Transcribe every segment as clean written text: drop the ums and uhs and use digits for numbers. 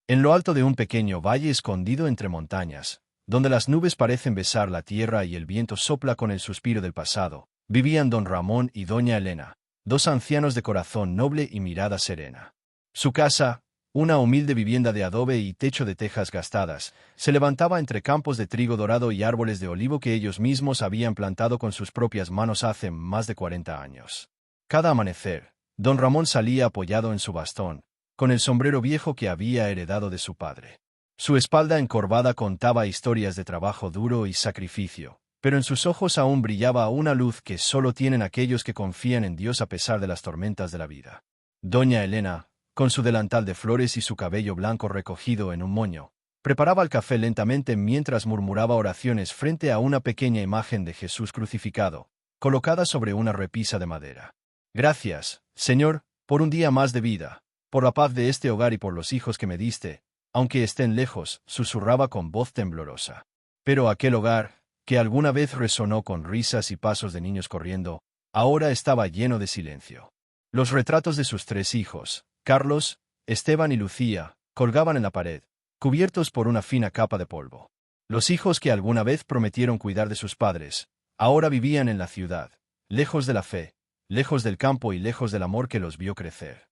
En lo alto de un pequeño valle escondido entre montañas, donde las nubes parecen besar la tierra y el viento sopla con el suspiro del pasado, vivían don Ramón y doña Elena, dos ancianos de corazón noble y mirada serena. Su casa, una humilde vivienda de adobe y techo de tejas gastadas, se levantaba entre campos de trigo dorado y árboles de olivo que ellos mismos habían plantado con sus propias manos hace más de 40 años. Cada amanecer, don Ramón salía apoyado en su bastón, con el sombrero viejo que había heredado de su padre. Su espalda encorvada contaba historias de trabajo duro y sacrificio, pero en sus ojos aún brillaba una luz que solo tienen aquellos que confían en Dios a pesar de las tormentas de la vida. Doña Elena, con su delantal de flores y su cabello blanco recogido en un moño, preparaba el café lentamente mientras murmuraba oraciones frente a una pequeña imagen de Jesús crucificado, colocada sobre una repisa de madera. Gracias, Señor, por un día más de vida, por la paz de este hogar y por los hijos que me diste, aunque estén lejos, susurraba con voz temblorosa. Pero aquel hogar, que alguna vez resonó con risas y pasos de niños corriendo, ahora estaba lleno de silencio. Los retratos de sus tres hijos, Carlos, Esteban y Lucía, colgaban en la pared, cubiertos por una fina capa de polvo. Los hijos que alguna vez prometieron cuidar de sus padres, ahora vivían en la ciudad, lejos de la fe, lejos del campo y lejos del amor que los vio crecer.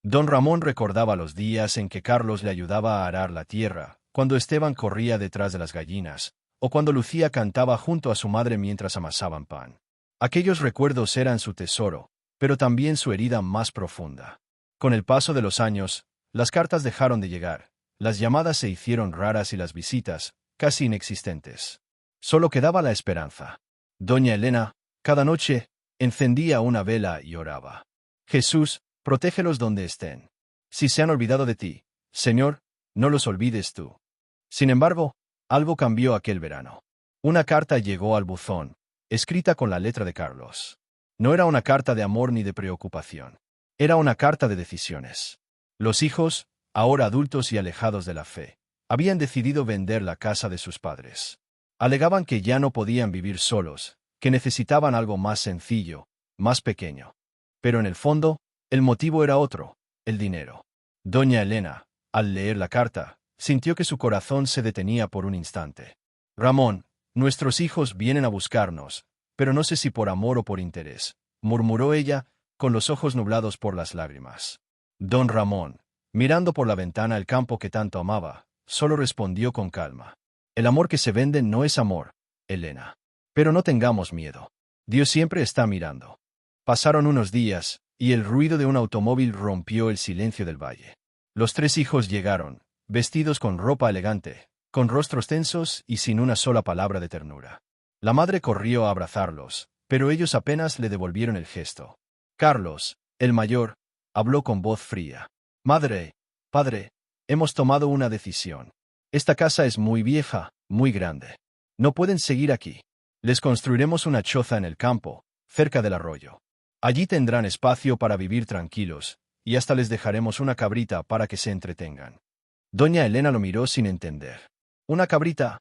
Don Ramón recordaba los días en que Carlos le ayudaba a arar la tierra, cuando Esteban corría detrás de las gallinas, o cuando Lucía cantaba junto a su madre mientras amasaban pan. Aquellos recuerdos eran su tesoro, pero también su herida más profunda. Con el paso de los años, las cartas dejaron de llegar, las llamadas se hicieron raras y las visitas, casi inexistentes. Solo quedaba la esperanza. Doña Elena, cada noche, encendía una vela y oraba. Jesús, protégelos donde estén. Si se han olvidado de ti, Señor, no los olvides tú. Sin embargo, algo cambió aquel verano. Una carta llegó al buzón, escrita con la letra de Carlos. No era una carta de amor ni de preocupación. Era una carta de decisiones. Los hijos, ahora adultos y alejados de la fe, habían decidido vender la casa de sus padres. Alegaban que ya no podían vivir solos, que necesitaban algo más sencillo, más pequeño. Pero en el fondo, el motivo era otro, el dinero. Doña Elena, al leer la carta, sintió que su corazón se detenía por un instante. Ramón, nuestros hijos vienen a buscarnos, pero no sé si por amor o por interés, murmuró ella, con los ojos nublados por las lágrimas. Don Ramón, mirando por la ventana el campo que tanto amaba, solo respondió con calma. El amor que se vende no es amor, Elena. Pero no tengamos miedo. Dios siempre está mirando. Pasaron unos días, y el ruido de un automóvil rompió el silencio del valle. Los tres hijos llegaron, vestidos con ropa elegante, con rostros tensos y sin una sola palabra de ternura. La madre corrió a abrazarlos, pero ellos apenas le devolvieron el gesto. Carlos, el mayor, habló con voz fría. Madre, padre, hemos tomado una decisión. Esta casa es muy vieja, muy grande. No pueden seguir aquí. Les construiremos una choza en el campo, cerca del arroyo. Allí tendrán espacio para vivir tranquilos, y hasta les dejaremos una cabrita para que se entretengan. Doña Elena lo miró sin entender. ¿Una cabrita?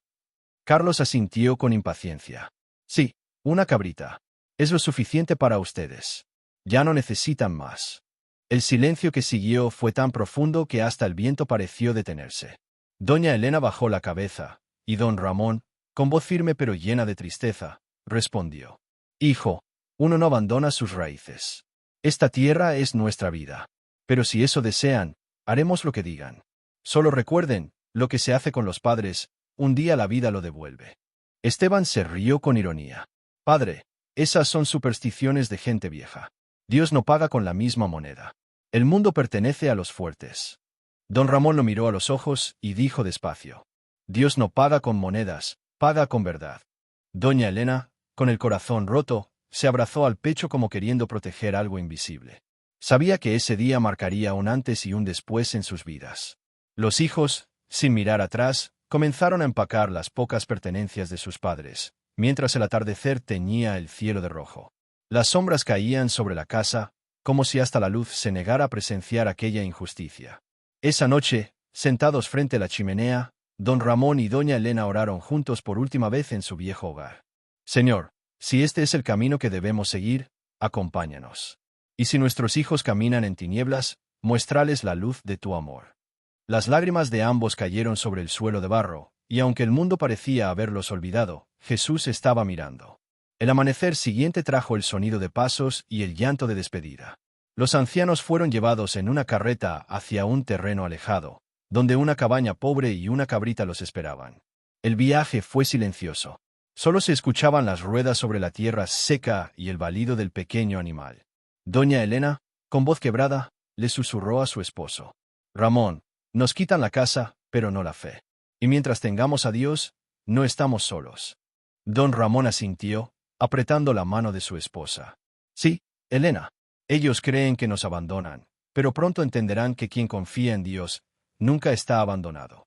Carlos asintió con impaciencia. Sí, una cabrita. Es lo suficiente para ustedes. Ya no necesitan más. El silencio que siguió fue tan profundo que hasta el viento pareció detenerse. Doña Elena bajó la cabeza, y don Ramón, con voz firme pero llena de tristeza, respondió. Hijo, uno no abandona sus raíces. Esta tierra es nuestra vida. Pero si eso desean, haremos lo que digan. Solo recuerden, lo que se hace con los padres, un día la vida lo devuelve. Esteban se rió con ironía. Padre, esas son supersticiones de gente vieja. Dios no paga con la misma moneda. El mundo pertenece a los fuertes. Don Ramón lo miró a los ojos y dijo despacio. Dios no paga con monedas, paga con verdad. Doña Elena, con el corazón roto, se abrazó al pecho como queriendo proteger algo invisible. Sabía que ese día marcaría un antes y un después en sus vidas. Los hijos, sin mirar atrás, comenzaron a empacar las pocas pertenencias de sus padres, mientras el atardecer teñía el cielo de rojo. Las sombras caían sobre la casa, como si hasta la luz se negara a presenciar aquella injusticia. Esa noche, sentados frente a la chimenea, don Ramón y doña Elena oraron juntos por última vez en su viejo hogar. Señor, si este es el camino que debemos seguir, acompáñanos. Y si nuestros hijos caminan en tinieblas, muéstrales la luz de tu amor. Las lágrimas de ambos cayeron sobre el suelo de barro, y aunque el mundo parecía haberlos olvidado, Jesús estaba mirando. El amanecer siguiente trajo el sonido de pasos y el llanto de despedida. Los ancianos fueron llevados en una carreta hacia un terreno alejado, donde una cabaña pobre y una cabrita los esperaban. El viaje fue silencioso. Solo se escuchaban las ruedas sobre la tierra seca y el balido del pequeño animal. Doña Elena, con voz quebrada, le susurró a su esposo: «Ramón, nos quitan la casa, pero no la fe. Y mientras tengamos a Dios, no estamos solos». Don Ramón asintió, apretando la mano de su esposa. «Sí, Elena. Ellos creen que nos abandonan, pero pronto entenderán que quien confía en Dios nunca está abandonado».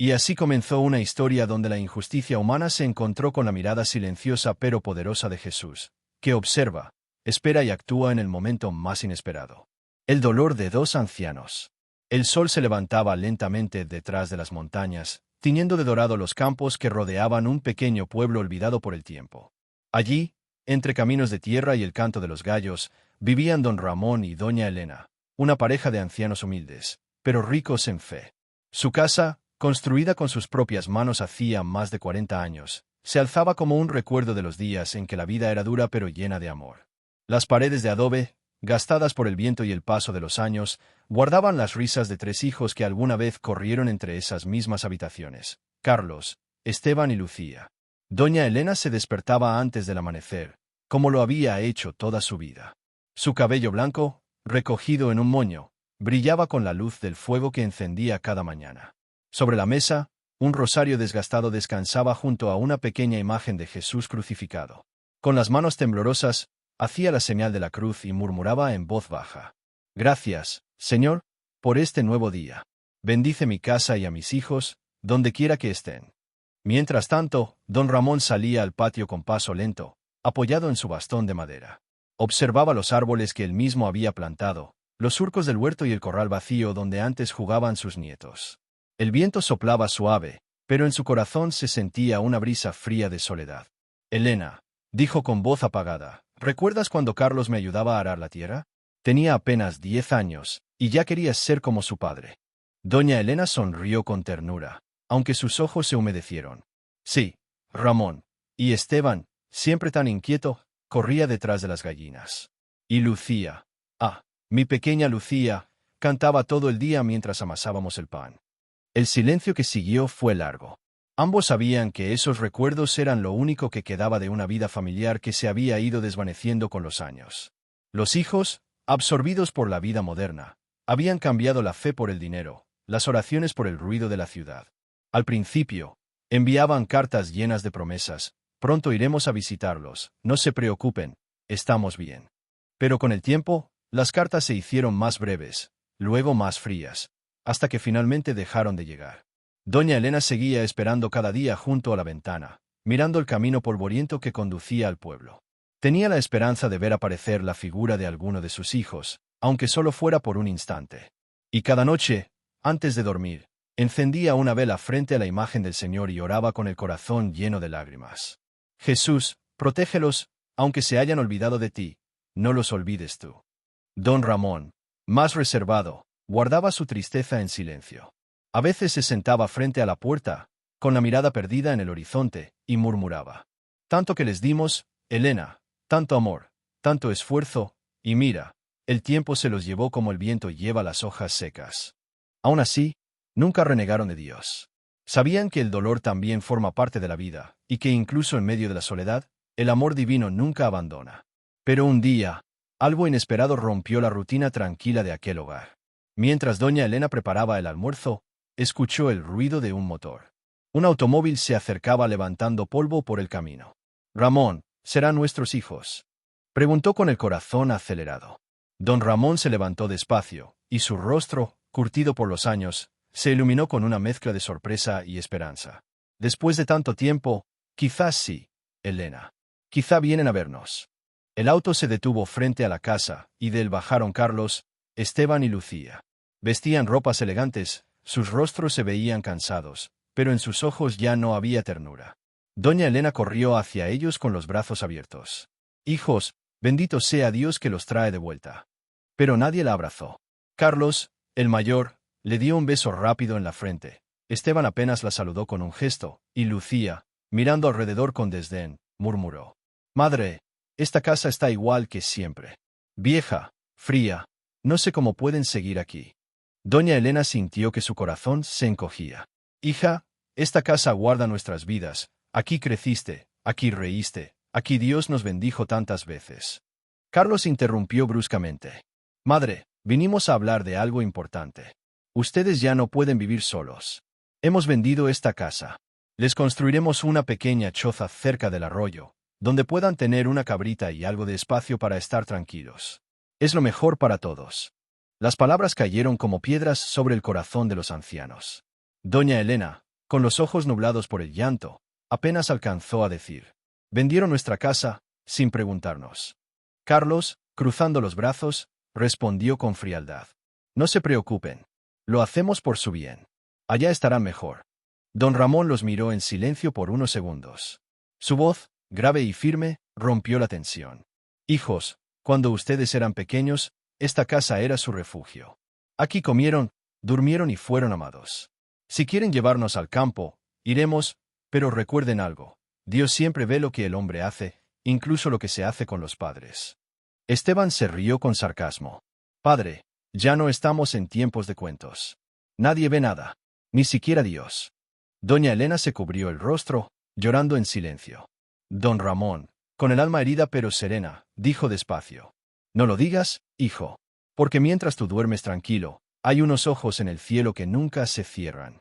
Y así comenzó una historia donde la injusticia humana se encontró con la mirada silenciosa pero poderosa de Jesús, que observa, espera y actúa en el momento más inesperado. El dolor de dos ancianos. El sol se levantaba lentamente detrás de las montañas, tiñendo de dorado los campos que rodeaban un pequeño pueblo olvidado por el tiempo. Allí, entre caminos de tierra y el canto de los gallos, vivían don Ramón y doña Elena, una pareja de ancianos humildes, pero ricos en fe. Su casa, construida con sus propias manos hacía más de 40 años, se alzaba como un recuerdo de los días en que la vida era dura pero llena de amor. Las paredes de adobe, gastadas por el viento y el paso de los años, guardaban las risas de tres hijos que alguna vez corrieron entre esas mismas habitaciones: Carlos, Esteban y Lucía. Doña Elena se despertaba antes del amanecer, como lo había hecho toda su vida. Su cabello blanco, recogido en un moño, brillaba con la luz del fuego que encendía cada mañana. Sobre la mesa, un rosario desgastado descansaba junto a una pequeña imagen de Jesús crucificado. Con las manos temblorosas, hacía la señal de la cruz y murmuraba en voz baja: «Gracias, Señor, por este nuevo día. Bendice mi casa y a mis hijos, donde quiera que estén». Mientras tanto, don Ramón salía al patio con paso lento, apoyado en su bastón de madera. Observaba los árboles que él mismo había plantado, los surcos del huerto y el corral vacío donde antes jugaban sus nietos. El viento soplaba suave, pero en su corazón se sentía una brisa fría de soledad. «Elena», dijo con voz apagada, «¿recuerdas cuando Carlos me ayudaba a arar la tierra? Tenía apenas 10 años, y ya querías ser como su padre». Doña Elena sonrió con ternura, aunque sus ojos se humedecieron. «Sí, Ramón. Y Esteban, siempre tan inquieto, corría detrás de las gallinas. Y Lucía, mi pequeña Lucía, cantaba todo el día mientras amasábamos el pan». El silencio que siguió fue largo. Ambos sabían que esos recuerdos eran lo único que quedaba de una vida familiar que se había ido desvaneciendo con los años. Los hijos, absorbidos por la vida moderna, habían cambiado la fe por el dinero, las oraciones por el ruido de la ciudad. Al principio, enviaban cartas llenas de promesas: «Pronto iremos a visitarlos, no se preocupen, estamos bien». Pero con el tiempo, las cartas se hicieron más breves, luego más frías, hasta que finalmente dejaron de llegar. Doña Elena seguía esperando cada día junto a la ventana, mirando el camino polvoriento que conducía al pueblo. Tenía la esperanza de ver aparecer la figura de alguno de sus hijos, aunque solo fuera por un instante. Y cada noche, antes de dormir, encendía una vela frente a la imagen del Señor y oraba con el corazón lleno de lágrimas. «Jesús, protégelos, aunque se hayan olvidado de ti, no los olvides tú». Don Ramón, más reservado, guardaba su tristeza en silencio. A veces se sentaba frente a la puerta, con la mirada perdida en el horizonte, y murmuraba: «Tanto que les dimos, Elena, tanto amor, tanto esfuerzo, y mira, el tiempo se los llevó como el viento lleva las hojas secas». Aún así, nunca renegaron de Dios. Sabían que el dolor también forma parte de la vida, y que incluso en medio de la soledad, el amor divino nunca abandona. Pero un día, algo inesperado rompió la rutina tranquila de aquel hogar. Mientras doña Elena preparaba el almuerzo, escuchó el ruido de un motor. Un automóvil se acercaba levantando polvo por el camino. «Ramón, ¿serán nuestros hijos?», preguntó con el corazón acelerado. Don Ramón se levantó despacio, y su rostro, curtido por los años, se iluminó con una mezcla de sorpresa y esperanza. «Después de tanto tiempo, quizás sí, Elena. Quizá vienen a vernos». El auto se detuvo frente a la casa, y de él bajaron Carlos, Esteban y Lucía. Vestían ropas elegantes, sus rostros se veían cansados, pero en sus ojos ya no había ternura. Doña Elena corrió hacia ellos con los brazos abiertos. «Hijos, bendito sea Dios que los trae de vuelta». Pero nadie la abrazó. Carlos, el mayor, le dio un beso rápido en la frente. Esteban apenas la saludó con un gesto, y Lucía, mirando alrededor con desdén, murmuró: «Madre, esta casa está igual que siempre. Vieja, fría, no sé cómo pueden seguir aquí». Doña Elena sintió que su corazón se encogía. «Hija, esta casa guarda nuestras vidas. Aquí creciste, aquí reíste, aquí Dios nos bendijo tantas veces». Carlos interrumpió bruscamente. «Madre, vinimos a hablar de algo importante. Ustedes ya no pueden vivir solos. Hemos vendido esta casa. Les construiremos una pequeña choza cerca del arroyo, donde puedan tener una cabrita y algo de espacio para estar tranquilos. Es lo mejor para todos». Las palabras cayeron como piedras sobre el corazón de los ancianos. Doña Elena, con los ojos nublados por el llanto, apenas alcanzó a decir: «Vendieron nuestra casa, sin preguntarnos». Carlos, cruzando los brazos, respondió con frialdad: «No se preocupen. Lo hacemos por su bien. Allá estarán mejor». Don Ramón los miró en silencio por unos segundos. Su voz, grave y firme, rompió la tensión. «Hijos, cuando ustedes eran pequeños, esta casa era su refugio. Aquí comieron, durmieron y fueron amados. Si quieren llevarnos al campo, iremos, pero recuerden algo: Dios siempre ve lo que el hombre hace, incluso lo que se hace con los padres». Esteban se rió con sarcasmo. «Padre, ya no estamos en tiempos de cuentos. Nadie ve nada, ni siquiera Dios». Doña Elena se cubrió el rostro, llorando en silencio. Don Ramón, con el alma herida pero serena, dijo despacio: «No lo digas, hijo, porque mientras tú duermes tranquilo, hay unos ojos en el cielo que nunca se cierran».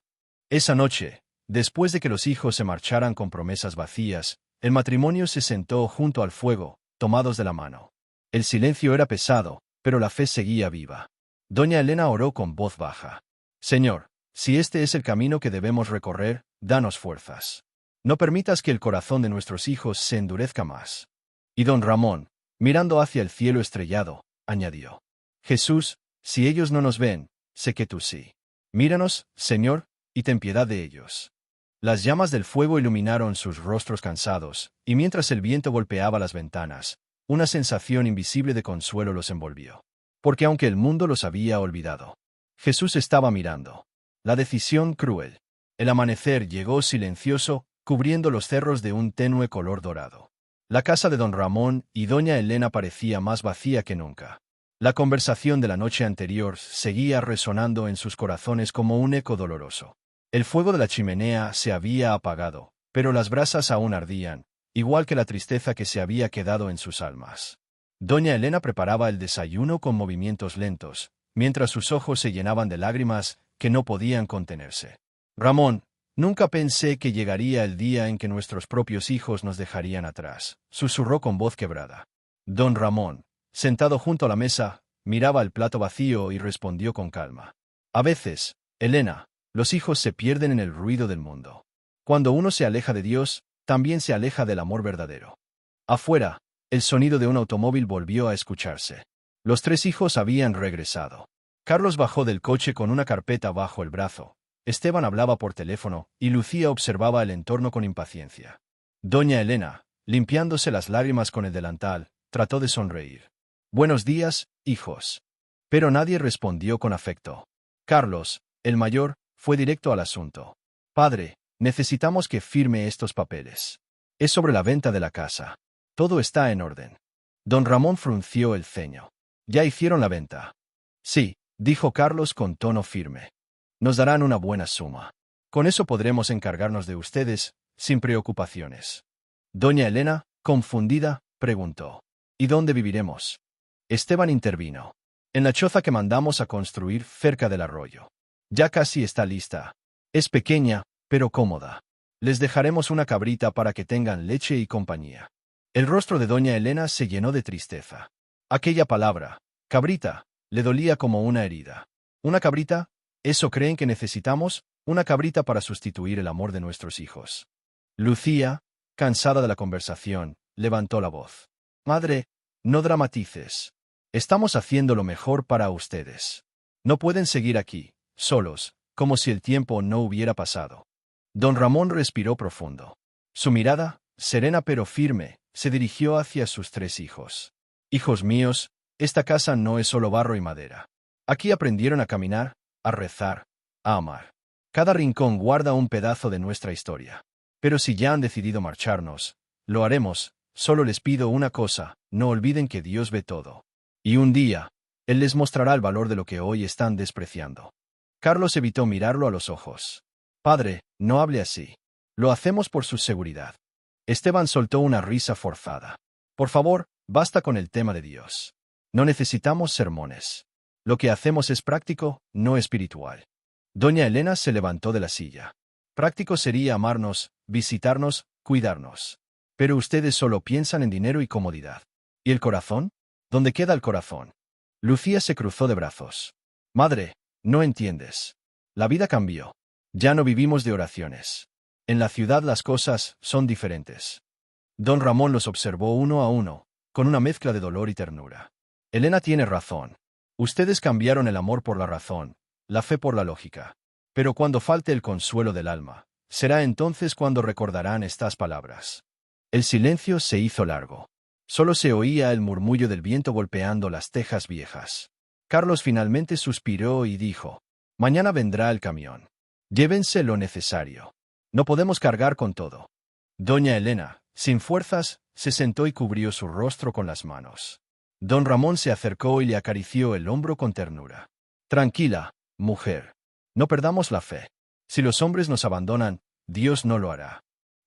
Esa noche, después de que los hijos se marcharan con promesas vacías, el matrimonio se sentó junto al fuego, tomados de la mano. El silencio era pesado, pero la fe seguía viva. Doña Elena oró con voz baja: «Señor, si este es el camino que debemos recorrer, danos fuerzas. No permitas que el corazón de nuestros hijos se endurezca más». Y don Ramón, mirando hacia el cielo estrellado, añadió: «Jesús, si ellos no nos ven, sé que tú sí. Míranos, Señor, y ten piedad de ellos». Las llamas del fuego iluminaron sus rostros cansados, y mientras el viento golpeaba las ventanas, una sensación invisible de consuelo los envolvió. Porque aunque el mundo los había olvidado, Jesús estaba mirando. La decisión cruel. El amanecer llegó silencioso, cubriendo los cerros de un tenue color dorado. La casa de don Ramón y doña Elena parecía más vacía que nunca. La conversación de la noche anterior seguía resonando en sus corazones como un eco doloroso. El fuego de la chimenea se había apagado, pero las brasas aún ardían, igual que la tristeza que se había quedado en sus almas. Doña Elena preparaba el desayuno con movimientos lentos, mientras sus ojos se llenaban de lágrimas que no podían contenerse. «Ramón, nunca pensé que llegaría el día en que nuestros propios hijos nos dejarían atrás», susurró con voz quebrada. Don Ramón, sentado junto a la mesa, miraba el plato vacío y respondió con calma: «A veces, Elena, los hijos se pierden en el ruido del mundo. Cuando uno se aleja de Dios, también se aleja del amor verdadero». Afuera, el sonido de un automóvil volvió a escucharse. Los tres hijos habían regresado. Carlos bajó del coche con una carpeta bajo el brazo. Esteban hablaba por teléfono, y Lucía observaba el entorno con impaciencia. Doña Elena, limpiándose las lágrimas con el delantal, trató de sonreír. «Buenos días, hijos». Pero nadie respondió con afecto. Carlos, el mayor, fue directo al asunto. «Padre, necesitamos que firme estos papeles. Es sobre la venta de la casa. Todo está en orden». Don Ramón frunció el ceño. «¿Ya hicieron la venta?» «Sí», dijo Carlos con tono firme. «Nos darán una buena suma. Con eso podremos encargarnos de ustedes, sin preocupaciones». Doña Elena, confundida, preguntó: «¿Y dónde viviremos?». Esteban intervino: «En la choza que mandamos a construir cerca del arroyo. Ya casi está lista. Es pequeña, pero cómoda. Les dejaremos una cabrita para que tengan leche y compañía». El rostro de doña Elena se llenó de tristeza. Aquella palabra, cabrita, le dolía como una herida. ¿Una cabrita? ¿Eso creen que necesitamos? ¿Una cabrita para sustituir el amor de nuestros hijos? Lucía, cansada de la conversación, levantó la voz: «Madre, no dramatices. Estamos haciendo lo mejor para ustedes. No pueden seguir aquí, solos, como si el tiempo no hubiera pasado». Don Ramón respiró profundo. Su mirada, serena pero firme, se dirigió hacia sus tres hijos. «Hijos míos, esta casa no es solo barro y madera. Aquí aprendieron a caminar, a rezar, a amar. Cada rincón guarda un pedazo de nuestra historia. Pero si ya han decidido marcharnos, lo haremos. Solo les pido una cosa, no olviden que Dios ve todo. Y un día, Él les mostrará el valor de lo que hoy están despreciando. Carlos evitó mirarlo a los ojos. Padre, no hable así. Lo hacemos por su seguridad. Esteban soltó una risa forzada. Por favor, basta con el tema de Dios. No necesitamos sermones. Lo que hacemos es práctico, no espiritual. Doña Elena se levantó de la silla. Práctico sería amarnos, visitarnos, cuidarnos. Pero ustedes solo piensan en dinero y comodidad. ¿Y el corazón? ¿Dónde queda el corazón? Lucía se cruzó de brazos. Madre, no entiendes. La vida cambió. Ya no vivimos de oraciones. En la ciudad las cosas son diferentes. Don Ramón los observó uno a uno, con una mezcla de dolor y ternura. Elena tiene razón. Ustedes cambiaron el amor por la razón, la fe por la lógica. Pero cuando falte el consuelo del alma, será entonces cuando recordarán estas palabras. El silencio se hizo largo. Solo se oía el murmullo del viento golpeando las tejas viejas. Carlos finalmente suspiró y dijo: Mañana vendrá el camión. Llévense lo necesario. No podemos cargar con todo. Doña Elena, sin fuerzas, se sentó y cubrió su rostro con las manos. Don Ramón se acercó y le acarició el hombro con ternura. Tranquila, mujer. No perdamos la fe. Si los hombres nos abandonan, Dios no lo hará.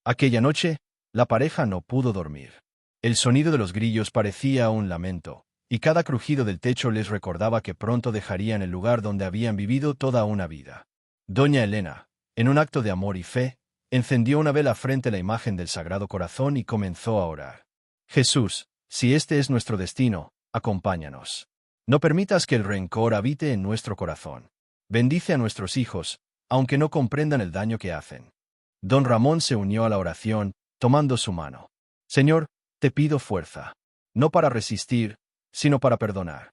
Aquella noche, la pareja no pudo dormir. El sonido de los grillos parecía un lamento, y cada crujido del techo les recordaba que pronto dejarían el lugar donde habían vivido toda una vida. Doña Elena, en un acto de amor y fe, encendió una vela frente a la imagen del Sagrado Corazón y comenzó a orar. Jesús, si este es nuestro destino, acompáñanos. No permitas que el rencor habite en nuestro corazón. Bendice a nuestros hijos, aunque no comprendan el daño que hacen. Don Ramón se unió a la oración, tomando su mano. Señor, te pido fuerza. No para resistir, sino para perdonar.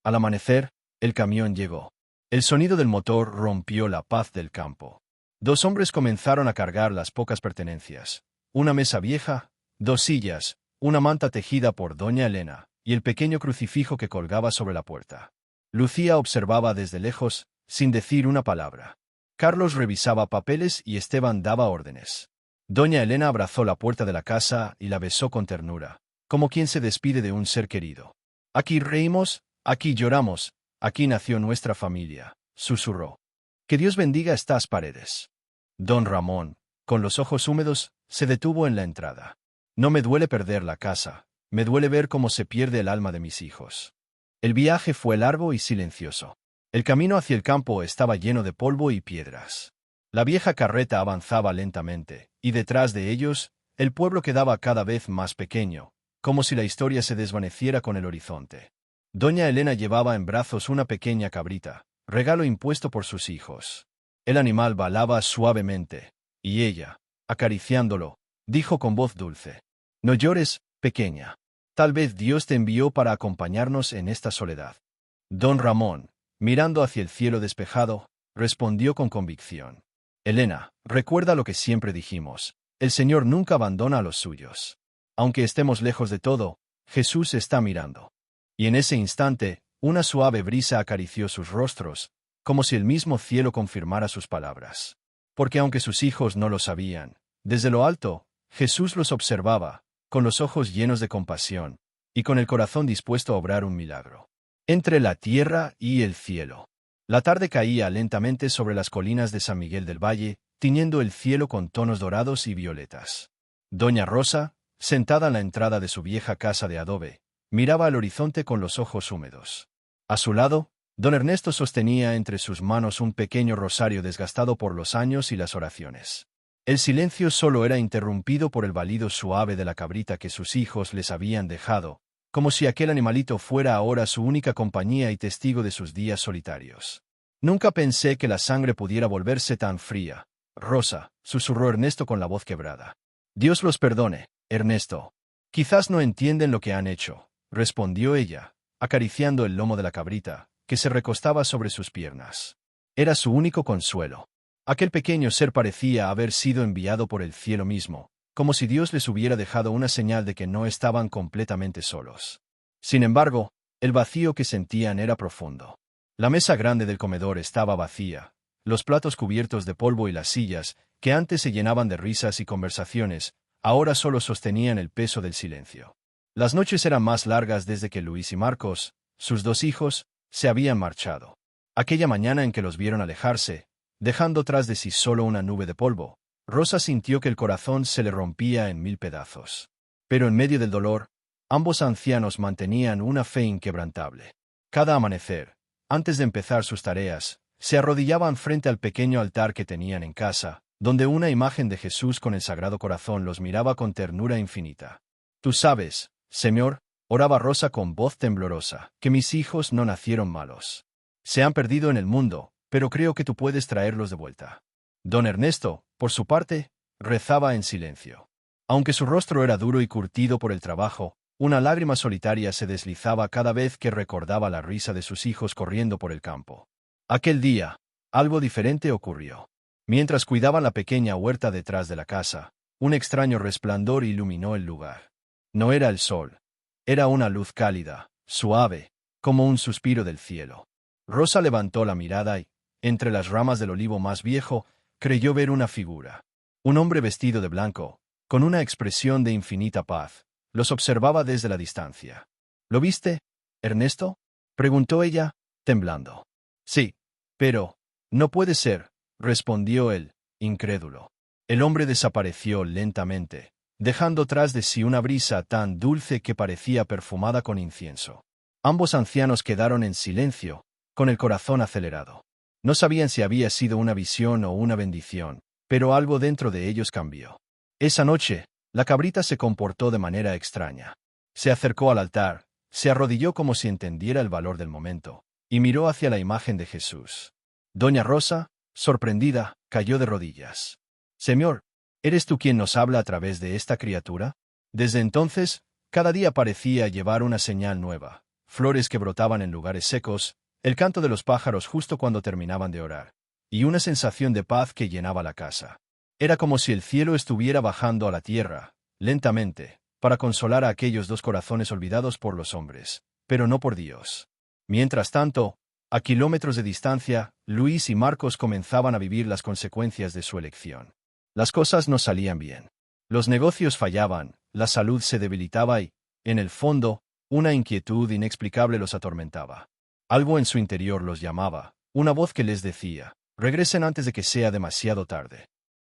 Al amanecer, el camión llegó. El sonido del motor rompió la paz del campo. Dos hombres comenzaron a cargar las pocas pertenencias. Una mesa vieja, dos sillas, una manta tejida por doña Elena, y el pequeño crucifijo que colgaba sobre la puerta. Lucía observaba desde lejos, sin decir una palabra. Carlos revisaba papeles y Esteban daba órdenes. Doña Elena abrazó la puerta de la casa y la besó con ternura, como quien se despide de un ser querido. Aquí reímos, aquí lloramos, aquí nació nuestra familia, susurró. Que Dios bendiga estas paredes. Don Ramón, con los ojos húmedos, se detuvo en la entrada. No me duele perder la casa, me duele ver cómo se pierde el alma de mis hijos. El viaje fue largo y silencioso. El camino hacia el campo estaba lleno de polvo y piedras. La vieja carreta avanzaba lentamente, y detrás de ellos, el pueblo quedaba cada vez más pequeño, como si la historia se desvaneciera con el horizonte. Doña Elena llevaba en brazos una pequeña cabrita, regalo impuesto por sus hijos. El animal balaba suavemente, y ella, acariciándolo, dijo con voz dulce: No llores, pequeña. Tal vez Dios te envió para acompañarnos en esta soledad. Don Ramón, mirando hacia el cielo despejado, respondió con convicción: Elena, recuerda lo que siempre dijimos, el Señor nunca abandona a los suyos. Aunque estemos lejos de todo, Jesús está mirando. Y en ese instante, una suave brisa acarició sus rostros, como si el mismo cielo confirmara sus palabras. Porque aunque sus hijos no lo sabían, desde lo alto, Jesús los observaba, con los ojos llenos de compasión, y con el corazón dispuesto a obrar un milagro. Entre la tierra y el cielo. La tarde caía lentamente sobre las colinas de San Miguel del Valle, tiñendo el cielo con tonos dorados y violetas. Doña Rosa, sentada en la entrada de su vieja casa de adobe, miraba al horizonte con los ojos húmedos. A su lado, don Ernesto sostenía entre sus manos un pequeño rosario desgastado por los años y las oraciones. El silencio solo era interrumpido por el balido suave de la cabrita que sus hijos les habían dejado, como si aquel animalito fuera ahora su única compañía y testigo de sus días solitarios. Nunca pensé que la sangre pudiera volverse tan fría. Rosa, susurró Ernesto con la voz quebrada. Dios los perdone, Ernesto. Quizás no entienden lo que han hecho, respondió ella, acariciando el lomo de la cabrita, que se recostaba sobre sus piernas. Era su único consuelo. Aquel pequeño ser parecía haber sido enviado por el cielo mismo, como si Dios les hubiera dejado una señal de que no estaban completamente solos. Sin embargo, el vacío que sentían era profundo. La mesa grande del comedor estaba vacía, los platos cubiertos de polvo y las sillas, que antes se llenaban de risas y conversaciones, ahora solo sostenían el peso del silencio. Las noches eran más largas desde que Luis y Marcos, sus dos hijos, se habían marchado. Aquella mañana en que los vieron alejarse, dejando tras de sí solo una nube de polvo, Rosa sintió que el corazón se le rompía en 1000 pedazos. Pero en medio del dolor, ambos ancianos mantenían una fe inquebrantable. Cada amanecer, antes de empezar sus tareas, se arrodillaban frente al pequeño altar que tenían en casa, donde una imagen de Jesús con el Sagrado Corazón los miraba con ternura infinita. Tú sabes, Señor, oraba Rosa con voz temblorosa, que mis hijos no nacieron malos. Se han perdido en el mundo, pero creo que tú puedes traerlos de vuelta. Don Ernesto, por su parte, rezaba en silencio. Aunque su rostro era duro y curtido por el trabajo, una lágrima solitaria se deslizaba cada vez que recordaba la risa de sus hijos corriendo por el campo. Aquel día, algo diferente ocurrió. Mientras cuidaban la pequeña huerta detrás de la casa, un extraño resplandor iluminó el lugar. No era el sol. Era una luz cálida, suave, como un suspiro del cielo. Rosa levantó la mirada y, entre las ramas del olivo más viejo, creyó ver una figura. Un hombre vestido de blanco, con una expresión de infinita paz, los observaba desde la distancia. ¿Lo viste, Ernesto?, preguntó ella, temblando. Sí, pero no puede ser, respondió él, incrédulo. El hombre desapareció lentamente, dejando tras de sí una brisa tan dulce que parecía perfumada con incienso. Ambos ancianos quedaron en silencio, con el corazón acelerado. No sabían si había sido una visión o una bendición, pero algo dentro de ellos cambió. Esa noche, la cabrita se comportó de manera extraña. Se acercó al altar, se arrodilló como si entendiera el valor del momento, y miró hacia la imagen de Jesús. Doña Rosa, sorprendida, cayó de rodillas. «Señor, ¿eres tú quien nos habla a través de esta criatura?» Desde entonces, cada día parecía llevar una señal nueva, flores que brotaban en lugares secos, el canto de los pájaros justo cuando terminaban de orar, y una sensación de paz que llenaba la casa. Era como si el cielo estuviera bajando a la tierra, lentamente, para consolar a aquellos dos corazones olvidados por los hombres, pero no por Dios. Mientras tanto, a kilómetros de distancia, Luis y Marcos comenzaban a vivir las consecuencias de su elección. Las cosas no salían bien. Los negocios fallaban, la salud se debilitaba y, en el fondo, una inquietud inexplicable los atormentaba. Algo en su interior los llamaba, una voz que les decía, regresen antes de que sea demasiado tarde.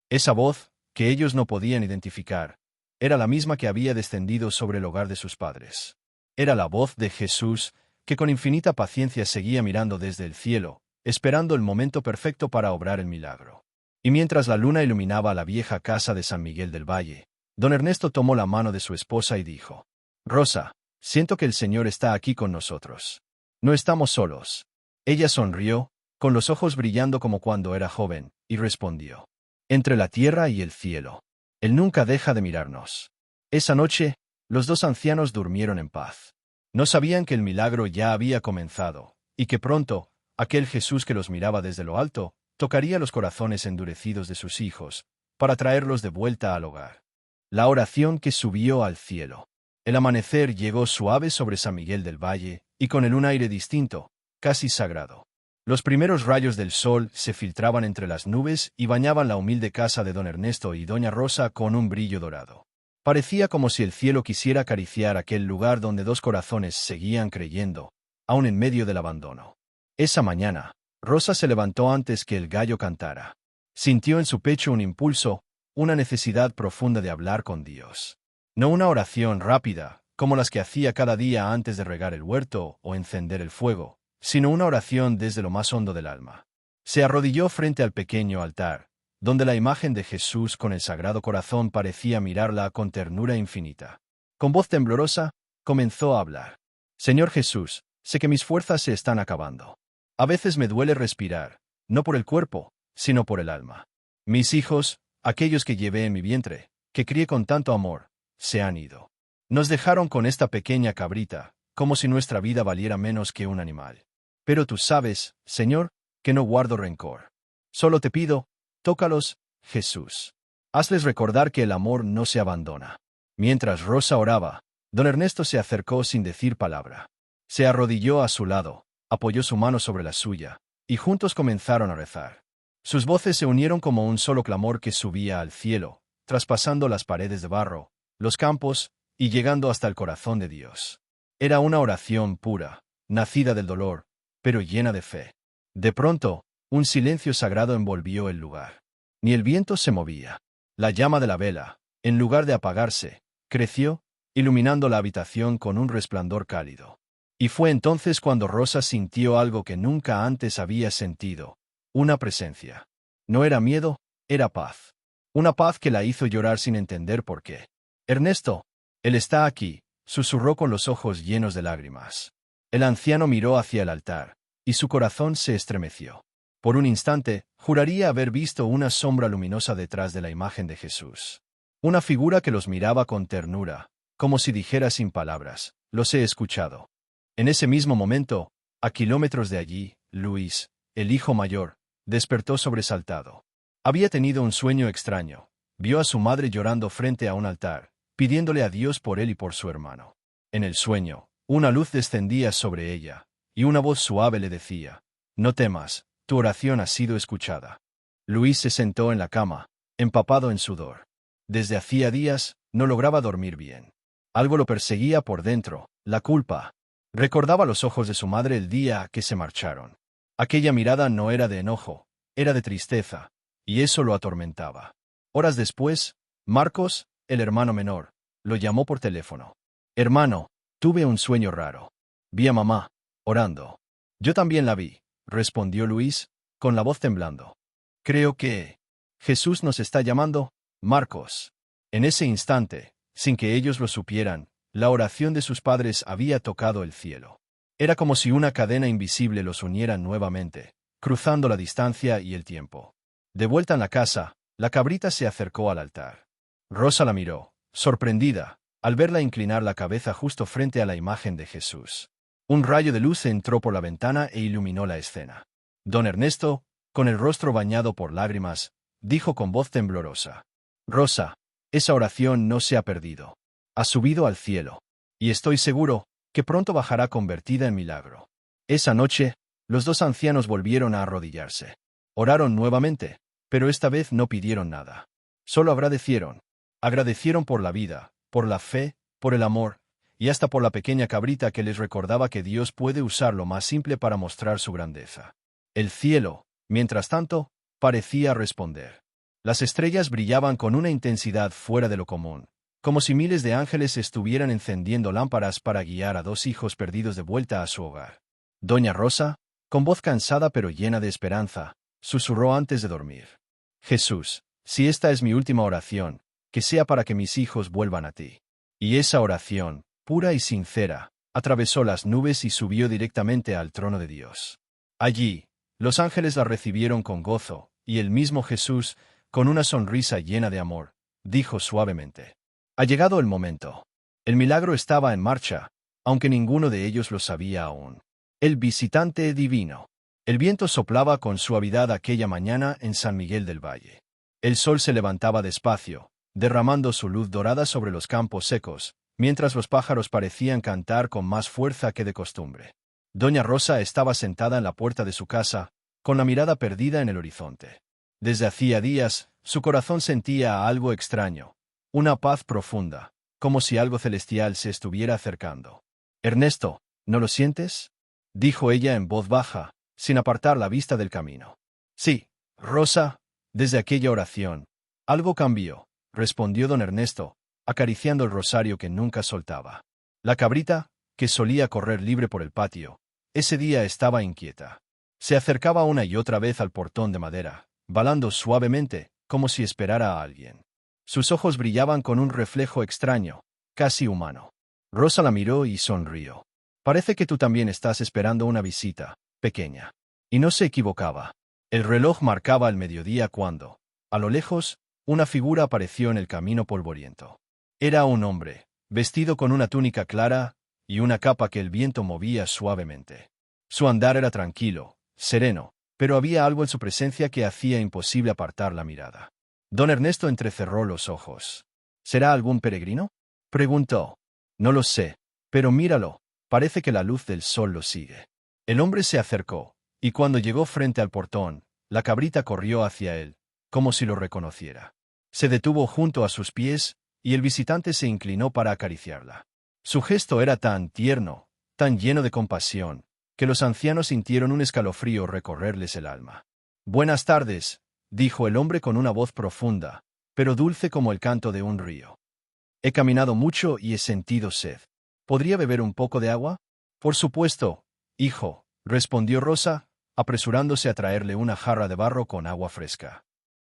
Esa voz, que ellos no podían identificar, era la misma que había descendido sobre el hogar de sus padres. Era la voz de Jesús, que con infinita paciencia seguía mirando desde el cielo, esperando el momento perfecto para obrar el milagro. Y mientras la luna iluminaba la vieja casa de San Miguel del Valle, don Ernesto tomó la mano de su esposa y dijo, «Rosa, siento que el Señor está aquí con nosotros. No estamos solos». Ella sonrió, con los ojos brillando como cuando era joven, y respondió, «Entre la tierra y el cielo. Él nunca deja de mirarnos». Esa noche, los dos ancianos durmieron en paz. No sabían que el milagro ya había comenzado, y que pronto, aquel Jesús que los miraba desde lo alto, tocaría los corazones endurecidos de sus hijos, para traerlos de vuelta al hogar. La oración que subió al cielo. El amanecer llegó suave sobre San Miguel del Valle, y con él un aire distinto, casi sagrado. Los primeros rayos del sol se filtraban entre las nubes y bañaban la humilde casa de don Ernesto y doña Rosa con un brillo dorado. Parecía como si el cielo quisiera acariciar aquel lugar donde dos corazones seguían creyendo, aun en medio del abandono. Esa mañana, Rosa se levantó antes que el gallo cantara. Sintió en su pecho un impulso, una necesidad profunda de hablar con Dios. No una oración rápida, como las que hacía cada día antes de regar el huerto o encender el fuego, sino una oración desde lo más hondo del alma. Se arrodilló frente al pequeño altar, donde la imagen de Jesús con el Sagrado Corazón parecía mirarla con ternura infinita. Con voz temblorosa, comenzó a hablar. «Señor Jesús, sé que mis fuerzas se están acabando. A veces me duele respirar, no por el cuerpo, sino por el alma. Mis hijos, aquellos que llevé en mi vientre, que crié con tanto amor, se han ido. Nos dejaron con esta pequeña cabrita, como si nuestra vida valiera menos que un animal. Pero tú sabes, Señor, que no guardo rencor. Solo te pido, tócalos, Jesús. Hazles recordar que el amor no se abandona». Mientras Rosa oraba, don Ernesto se acercó sin decir palabra. Se arrodilló a su lado, apoyó su mano sobre la suya, y juntos comenzaron a rezar. Sus voces se unieron como un solo clamor que subía al cielo, traspasando las paredes de barro, los campos, y llegando hasta el corazón de Dios. Era una oración pura, nacida del dolor, pero llena de fe. De pronto, un silencio sagrado envolvió el lugar. Ni el viento se movía. La llama de la vela, en lugar de apagarse, creció, iluminando la habitación con un resplandor cálido. Y fue entonces cuando Rosa sintió algo que nunca antes había sentido, una presencia. No era miedo, era paz. Una paz que la hizo llorar sin entender por qué. Ernesto, él está aquí, susurró con los ojos llenos de lágrimas. El anciano miró hacia el altar, y su corazón se estremeció. Por un instante, juraría haber visto una sombra luminosa detrás de la imagen de Jesús. Una figura que los miraba con ternura, como si dijera sin palabras, los he escuchado. En ese mismo momento, a kilómetros de allí, Luis, el hijo mayor, despertó sobresaltado. Había tenido un sueño extraño. Vio a su madre llorando frente a un altar, pidiéndole a Dios por él y por su hermano. En el sueño, una luz descendía sobre ella, y una voz suave le decía, «No temas, tu oración ha sido escuchada». Luis se sentó en la cama, empapado en sudor. Desde hacía días, no lograba dormir bien. Algo lo perseguía por dentro, la culpa. Recordaba los ojos de su madre el día que se marcharon. Aquella mirada no era de enojo, era de tristeza, y eso lo atormentaba. Horas después, Marcos, el hermano menor, lo llamó por teléfono. «Hermano, tuve un sueño raro. Vi a mamá, orando». «Yo también la vi», respondió Luis, con la voz temblando. «Creo que Jesús nos está llamando, Marcos». En ese instante, sin que ellos lo supieran, la oración de sus padres había tocado el cielo. Era como si una cadena invisible los uniera nuevamente, cruzando la distancia y el tiempo. De vuelta en la casa, la cabrita se acercó al altar. Rosa la miró, sorprendida, al verla inclinar la cabeza justo frente a la imagen de Jesús. Un rayo de luz entró por la ventana e iluminó la escena. Don Ernesto, con el rostro bañado por lágrimas, dijo con voz temblorosa: «Rosa, esa oración no se ha perdido. Ha subido al cielo. Y estoy seguro que pronto bajará convertida en milagro». Esa noche, los dos ancianos volvieron a arrodillarse. Oraron nuevamente, pero esta vez no pidieron nada. Solo agradecieron por la vida, por la fe, por el amor, y hasta por la pequeña cabrita que les recordaba que Dios puede usar lo más simple para mostrar su grandeza. El cielo, mientras tanto, parecía responder. Las estrellas brillaban con una intensidad fuera de lo común, como si miles de ángeles estuvieran encendiendo lámparas para guiar a dos hijos perdidos de vuelta a su hogar. Doña Rosa, con voz cansada pero llena de esperanza, susurró antes de dormir: «Jesús, si esta es mi última oración, que sea para que mis hijos vuelvan a ti». Y esa oración, pura y sincera, atravesó las nubes y subió directamente al trono de Dios. Allí, los ángeles la recibieron con gozo, y el mismo Jesús, con una sonrisa llena de amor, dijo suavemente: «Ha llegado el momento». El milagro estaba en marcha, aunque ninguno de ellos lo sabía aún. El visitante divino. El viento soplaba con suavidad aquella mañana en San Miguel del Valle. El sol se levantaba despacio, derramando su luz dorada sobre los campos secos, mientras los pájaros parecían cantar con más fuerza que de costumbre. Doña Rosa estaba sentada en la puerta de su casa, con la mirada perdida en el horizonte. Desde hacía días, su corazón sentía algo extraño, una paz profunda, como si algo celestial se estuviera acercando. «Ernesto, ¿no lo sientes?», dijo ella en voz baja, sin apartar la vista del camino. «Sí, Rosa». Desde aquella oración, algo cambió, respondió don Ernesto, acariciando el rosario que nunca soltaba. La cabrita, que solía correr libre por el patio, ese día estaba inquieta. Se acercaba una y otra vez al portón de madera, balando suavemente, como si esperara a alguien. Sus ojos brillaban con un reflejo extraño, casi humano. Rosa la miró y sonrió. «Parece que tú también estás esperando una visita, pequeña». Y no se equivocaba. El reloj marcaba el mediodía cuando, a lo lejos, una figura apareció en el camino polvoriento. Era un hombre, vestido con una túnica clara y una capa que el viento movía suavemente. Su andar era tranquilo, sereno, pero había algo en su presencia que hacía imposible apartar la mirada. Don Ernesto entrecerró los ojos. «¿Será algún peregrino?», preguntó. «No lo sé, pero míralo, parece que la luz del sol lo sigue». El hombre se acercó, y cuando llegó frente al portón, la cabrita corrió hacia él, como si lo reconociera. Se detuvo junto a sus pies, y el visitante se inclinó para acariciarla. Su gesto era tan tierno, tan lleno de compasión, que los ancianos sintieron un escalofrío recorrerles el alma. «Buenas tardes», dijo el hombre con una voz profunda, pero dulce como el canto de un río. «He caminado mucho y he sentido sed. ¿Podría beber un poco de agua?» «Por supuesto, hijo», respondió Rosa, apresurándose a traerle una jarra de barro con agua fresca.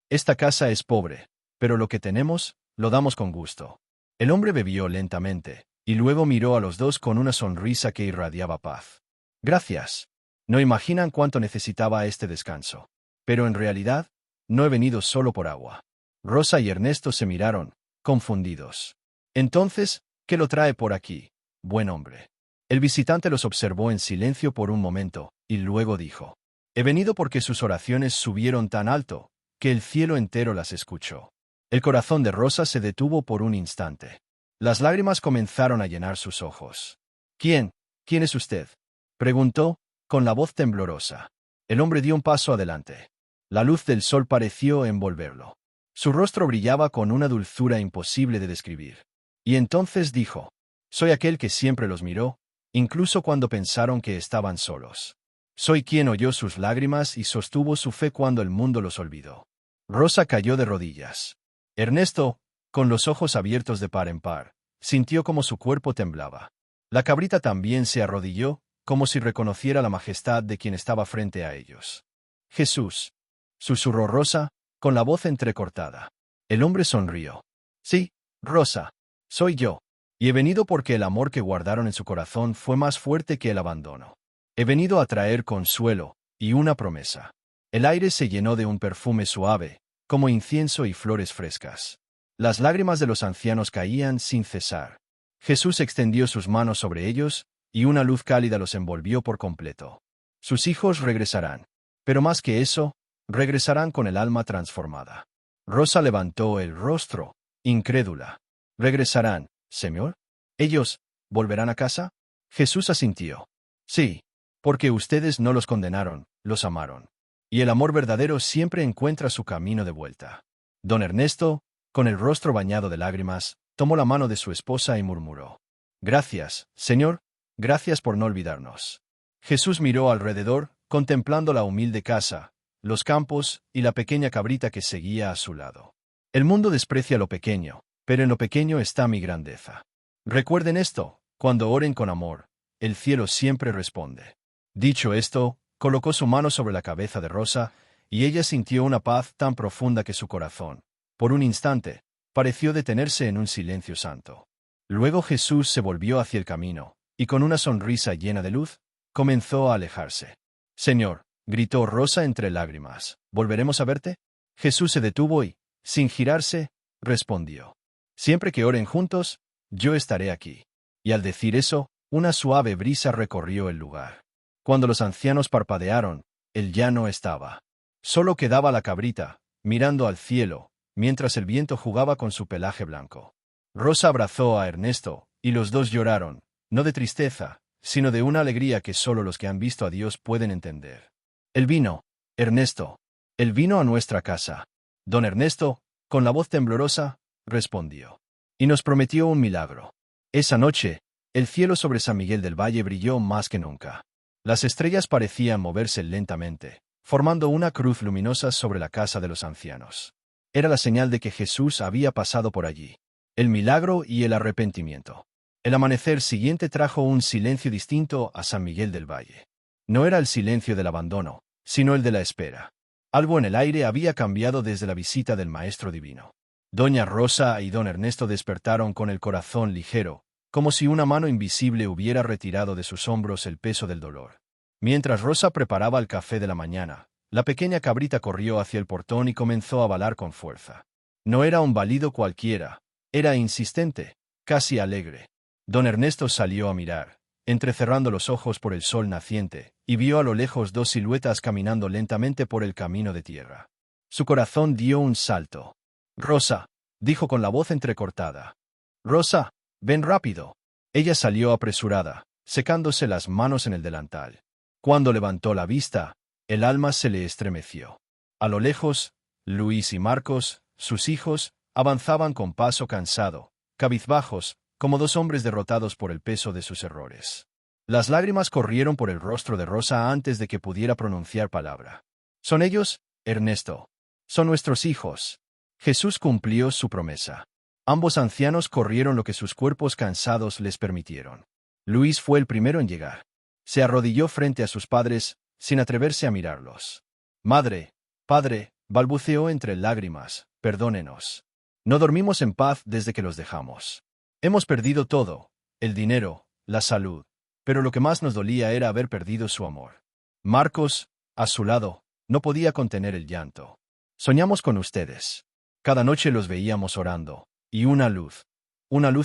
«Esta casa es pobre, pero lo que tenemos, lo damos con gusto». El hombre bebió lentamente, y luego miró a los dos con una sonrisa que irradiaba paz. «Gracias. No imaginan cuánto necesitaba este descanso. Pero en realidad, no he venido solo por agua». Rosa y Ernesto se miraron, confundidos. «Entonces, ¿qué lo trae por aquí, buen hombre?» El visitante los observó en silencio por un momento, y luego dijo: «He venido porque sus oraciones subieron tan alto, que el cielo entero las escuchó». El corazón de Rosa se detuvo por un instante. Las lágrimas comenzaron a llenar sus ojos. «¿Quién es usted?», preguntó, con la voz temblorosa. El hombre dio un paso adelante. La luz del sol pareció envolverlo. Su rostro brillaba con una dulzura imposible de describir. Y entonces dijo: «Soy aquel que siempre los miró, incluso cuando pensaron que estaban solos. Soy quien oyó sus lágrimas y sostuvo su fe cuando el mundo los olvidó». Rosa cayó de rodillas. Ernesto, con los ojos abiertos de par en par, sintió como su cuerpo temblaba. La cabrita también se arrodilló, como si reconociera la majestad de quien estaba frente a ellos. «Jesús», susurró Rosa, con la voz entrecortada. El hombre sonrió. «Sí, Rosa, soy yo. Y he venido porque el amor que guardaron en su corazón fue más fuerte que el abandono. He venido a traer consuelo y una promesa». El aire se llenó de un perfume suave, como incienso y flores frescas. Las lágrimas de los ancianos caían sin cesar. Jesús extendió sus manos sobre ellos, y una luz cálida los envolvió por completo. Sus hijos regresarán. Pero más que eso, regresarán con el alma transformada. Rosa levantó el rostro, incrédula. «¿Regresarán, Señor? ¿Ellos volverán a casa?» Jesús asintió. «Sí, porque ustedes no los condenaron, los amaron. Y el amor verdadero siempre encuentra su camino de vuelta». Don Ernesto, con el rostro bañado de lágrimas, tomó la mano de su esposa y murmuró: «Gracias, Señor, gracias por no olvidarnos». Jesús miró alrededor, contemplando la humilde casa, los campos y la pequeña cabrita que seguía a su lado. «El mundo desprecia lo pequeño, pero en lo pequeño está mi grandeza. Recuerden esto, cuando oren con amor, el cielo siempre responde». Dicho esto, colocó su mano sobre la cabeza de Rosa, y ella sintió una paz tan profunda que su corazón, por un instante, pareció detenerse en un silencio santo. Luego Jesús se volvió hacia el camino, y con una sonrisa llena de luz, comenzó a alejarse. «Señor», gritó Rosa entre lágrimas, «¿volveremos a verte?» Jesús se detuvo y, sin girarse, respondió: «Siempre que oren juntos, yo estaré aquí». Y al decir eso, una suave brisa recorrió el lugar. Cuando los ancianos parpadearon, él ya no estaba. Solo quedaba la cabrita, mirando al cielo, mientras el viento jugaba con su pelaje blanco. Rosa abrazó a Ernesto, y los dos lloraron, no de tristeza, sino de una alegría que solo los que han visto a Dios pueden entender. «Él vino, Ernesto. Él vino a nuestra casa». Don Ernesto, con la voz temblorosa, respondió: «Y nos prometió un milagro». Esa noche, el cielo sobre San Miguel del Valle brilló más que nunca. Las estrellas parecían moverse lentamente, formando una cruz luminosa sobre la casa de los ancianos. Era la señal de que Jesús había pasado por allí. El milagro y el arrepentimiento. El amanecer siguiente trajo un silencio distinto a San Miguel del Valle. No era el silencio del abandono, sino el de la espera. Algo en el aire había cambiado desde la visita del Maestro Divino. Doña Rosa y don Ernesto despertaron con el corazón ligero, como si una mano invisible hubiera retirado de sus hombros el peso del dolor. Mientras Rosa preparaba el café de la mañana, la pequeña cabrita corrió hacia el portón y comenzó a balar con fuerza. No era un balido cualquiera, era insistente, casi alegre. Don Ernesto salió a mirar, entrecerrando los ojos por el sol naciente, y vio a lo lejos dos siluetas caminando lentamente por el camino de tierra. Su corazón dio un salto. «Rosa», dijo con la voz entrecortada. «Rosa, ven rápido». Ella salió apresurada, secándose las manos en el delantal. Cuando levantó la vista, el alma se le estremeció. A lo lejos, Luis y Marcos, sus hijos, avanzaban con paso cansado, cabizbajos, como dos hombres derrotados por el peso de sus errores. Las lágrimas corrieron por el rostro de Rosa antes de que pudiera pronunciar palabra. ¿Son ellos, Ernesto? Son nuestros hijos. Jesús cumplió su promesa. Ambos ancianos corrieron lo que sus cuerpos cansados les permitieron. Luis fue el primero en llegar. Se arrodilló frente a sus padres, sin atreverse a mirarlos. Madre, padre, balbuceó entre lágrimas, perdónenos. No dormimos en paz desde que los dejamos. Hemos perdido todo, el dinero, la salud, pero lo que más nos dolía era haber perdido su amor. Marcos, a su lado, no podía contener el llanto. Soñamos con ustedes. Cada noche los veíamos orando, y una luz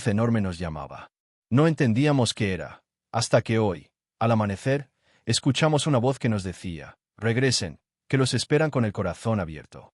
enorme nos llamaba. No entendíamos qué era, hasta que hoy, al amanecer, escuchamos una voz que nos decía, regresen, que los esperan con el corazón abierto.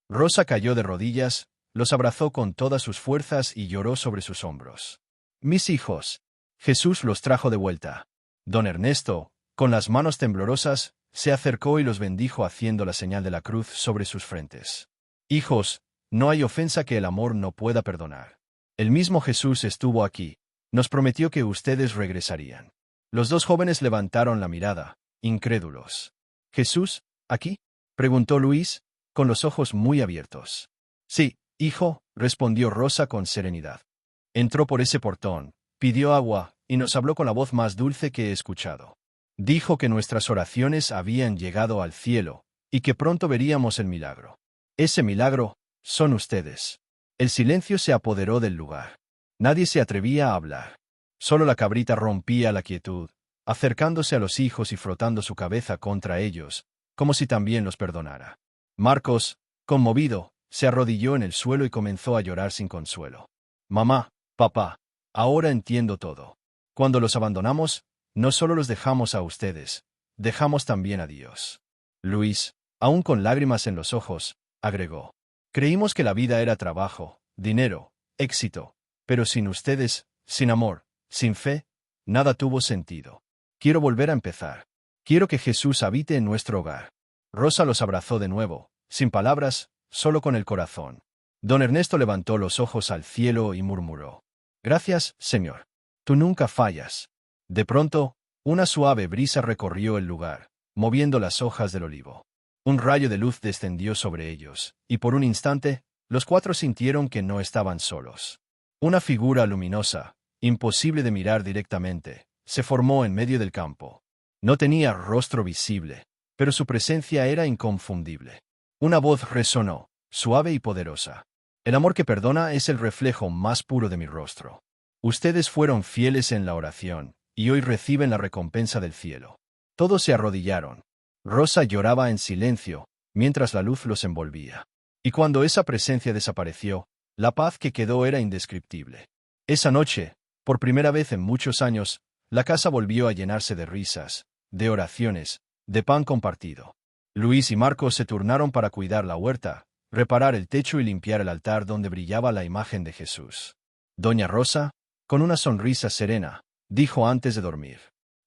Rosa cayó de rodillas, los abrazó con todas sus fuerzas y lloró sobre sus hombros. Mis hijos. Jesús los trajo de vuelta. Don Ernesto, con las manos temblorosas, se acercó y los bendijo haciendo la señal de la cruz sobre sus frentes. Hijos, no hay ofensa que el amor no pueda perdonar. El mismo Jesús estuvo aquí. Nos prometió que ustedes regresarían. Los dos jóvenes levantaron la mirada, incrédulos. ¿Jesús, aquí?, preguntó Luis, con los ojos muy abiertos. Sí, hijo, respondió Rosa con serenidad. Entró por ese portón, pidió agua, y nos habló con la voz más dulce que he escuchado. Dijo que nuestras oraciones habían llegado al cielo, y que pronto veríamos el milagro. Ese milagro son ustedes. El silencio se apoderó del lugar. Nadie se atrevía a hablar. Solo la cabrita rompía la quietud, acercándose a los hijos y frotando su cabeza contra ellos, como si también los perdonara. Marcos, conmovido, se arrodilló en el suelo y comenzó a llorar sin consuelo. Mamá, papá, ahora entiendo todo. Cuando los abandonamos, no solo los dejamos a ustedes, dejamos también a Dios. Luis, aún con lágrimas en los ojos, agregó. Creímos que la vida era trabajo, dinero, éxito, pero sin ustedes, sin amor, sin fe, nada tuvo sentido. Quiero volver a empezar. Quiero que Jesús habite en nuestro hogar. Rosa los abrazó de nuevo, sin palabras, solo con el corazón. Don Ernesto levantó los ojos al cielo y murmuró. Gracias, Señor. Tú nunca fallas. De pronto, una suave brisa recorrió el lugar, moviendo las hojas del olivo. Un rayo de luz descendió sobre ellos, y por un instante, los cuatro sintieron que no estaban solos. Una figura luminosa, imposible de mirar directamente, se formó en medio del campo. No tenía rostro visible, pero su presencia era inconfundible. Una voz resonó, suave y poderosa. El amor que perdona es el reflejo más puro de mi rostro. Ustedes fueron fieles en la oración, y hoy reciben la recompensa del cielo. Todos se arrodillaron. Rosa lloraba en silencio, mientras la luz los envolvía. Y cuando esa presencia desapareció, la paz que quedó era indescriptible. Esa noche, por primera vez en muchos años, la casa volvió a llenarse de risas, de oraciones, de pan compartido. Luis y Marcos se turnaron para cuidar la huerta, reparar el techo y limpiar el altar donde brillaba la imagen de Jesús. Doña Rosa, con una sonrisa serena, dijo antes de dormir.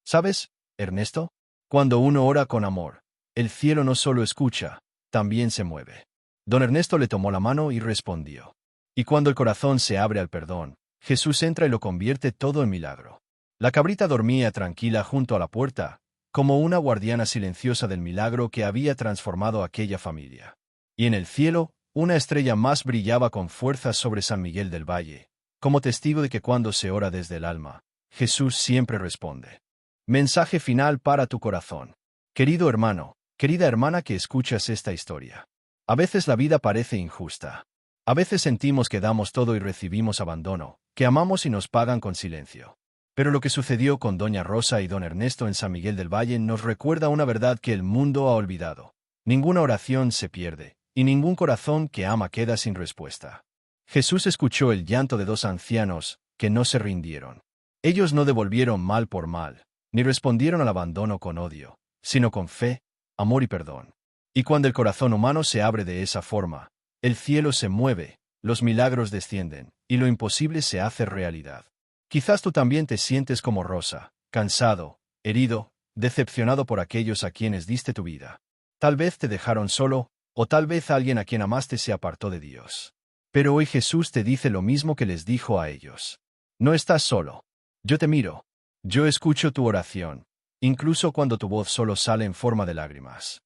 ¿Sabes, Ernesto? Cuando uno ora con amor, el cielo no solo escucha, también se mueve. Don Ernesto le tomó la mano y respondió. Y cuando el corazón se abre al perdón, Jesús entra y lo convierte todo en milagro. La cabrita dormía tranquila junto a la puerta, como una guardiana silenciosa del milagro que había transformado aquella familia. Y en el cielo, una estrella más brillaba con fuerza sobre San Miguel del Valle, como testigo de que cuando se ora desde el alma, Jesús siempre responde. Mensaje final para tu corazón. Querido hermano, querida hermana que escuchas esta historia. A veces la vida parece injusta. A veces sentimos que damos todo y recibimos abandono, que amamos y nos pagan con silencio. Pero lo que sucedió con Doña Rosa y Don Ernesto en San Miguel del Valle nos recuerda una verdad que el mundo ha olvidado. Ninguna oración se pierde, y ningún corazón que ama queda sin respuesta. Jesús escuchó el llanto de dos ancianos, que no se rindieron. Ellos no devolvieron mal por mal, ni respondieron al abandono con odio, sino con fe, amor y perdón. Y cuando el corazón humano se abre de esa forma, el cielo se mueve, los milagros descienden, y lo imposible se hace realidad. Quizás tú también te sientes como Rosa, cansado, herido, decepcionado por aquellos a quienes diste tu vida. Tal vez te dejaron solo, o tal vez alguien a quien amaste se apartó de Dios. Pero hoy Jesús te dice lo mismo que les dijo a ellos. No estás solo. Yo te miro. Yo escucho tu oración, incluso cuando tu voz solo sale en forma de lágrimas.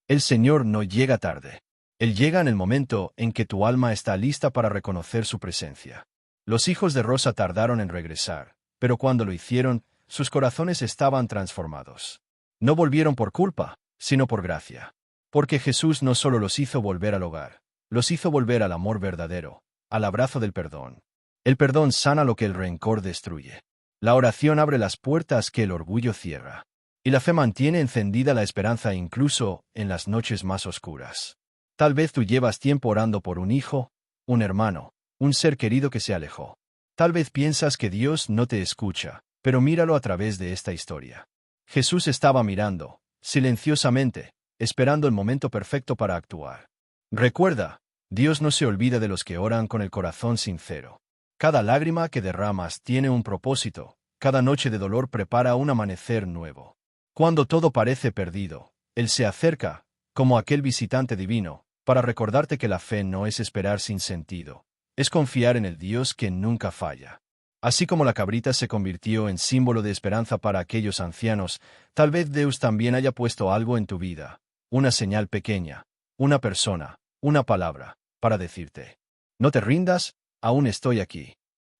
El Señor no llega tarde. Él llega en el momento en que tu alma está lista para reconocer su presencia. Los hijos de Rosa tardaron en regresar, pero cuando lo hicieron, sus corazones estaban transformados. No volvieron por culpa, sino por gracia. Porque Jesús no solo los hizo volver al hogar, los hizo volver al amor verdadero, al abrazo del perdón. El perdón sana lo que el rencor destruye. La oración abre las puertas que el orgullo cierra. Y la fe mantiene encendida la esperanza incluso en las noches más oscuras. Tal vez tú llevas tiempo orando por un hijo, un hermano, un ser querido que se alejó. Tal vez piensas que Dios no te escucha, pero míralo a través de esta historia. Jesús estaba mirando, silenciosamente, esperando el momento perfecto para actuar. Recuerda, Dios no se olvida de los que oran con el corazón sincero. Cada lágrima que derramas tiene un propósito, cada noche de dolor prepara un amanecer nuevo. Cuando todo parece perdido, Él se acerca, como aquel visitante divino, para recordarte que la fe no es esperar sin sentido, es confiar en el Dios que nunca falla. Así como la cabrita se convirtió en símbolo de esperanza para aquellos ancianos, tal vez Dios también haya puesto algo en tu vida, una señal pequeña, una persona, una palabra, para decirte: no te rindas, aún estoy aquí.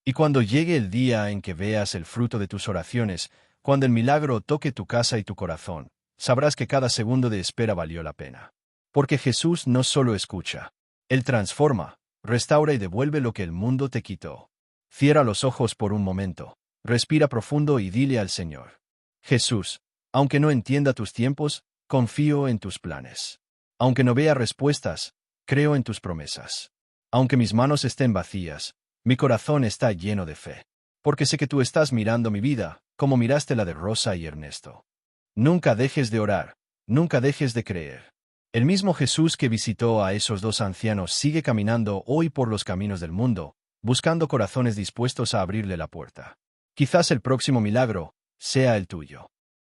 Y cuando llegue el día en que veas el fruto de tus oraciones, cuando el milagro toque tu casa y tu corazón, sabrás que cada segundo de espera valió la pena. Porque Jesús no solo escucha, Él transforma, restaura y devuelve lo que el mundo te quitó. Cierra los ojos por un momento, respira profundo y dile al Señor: Jesús, aunque no entienda tus tiempos, confío en tus planes. Aunque no vea respuestas, creo en tus promesas. Aunque mis manos estén vacías, mi corazón está lleno de fe. Porque sé que tú estás mirando mi vida, como miraste la de Rosa y Ernesto. Nunca dejes de orar, nunca dejes de creer. El mismo Jesús que visitó a esos dos ancianos sigue caminando hoy por los caminos del mundo, buscando corazones dispuestos a abrirle la puerta. Quizás el próximo milagro sea el tuyo.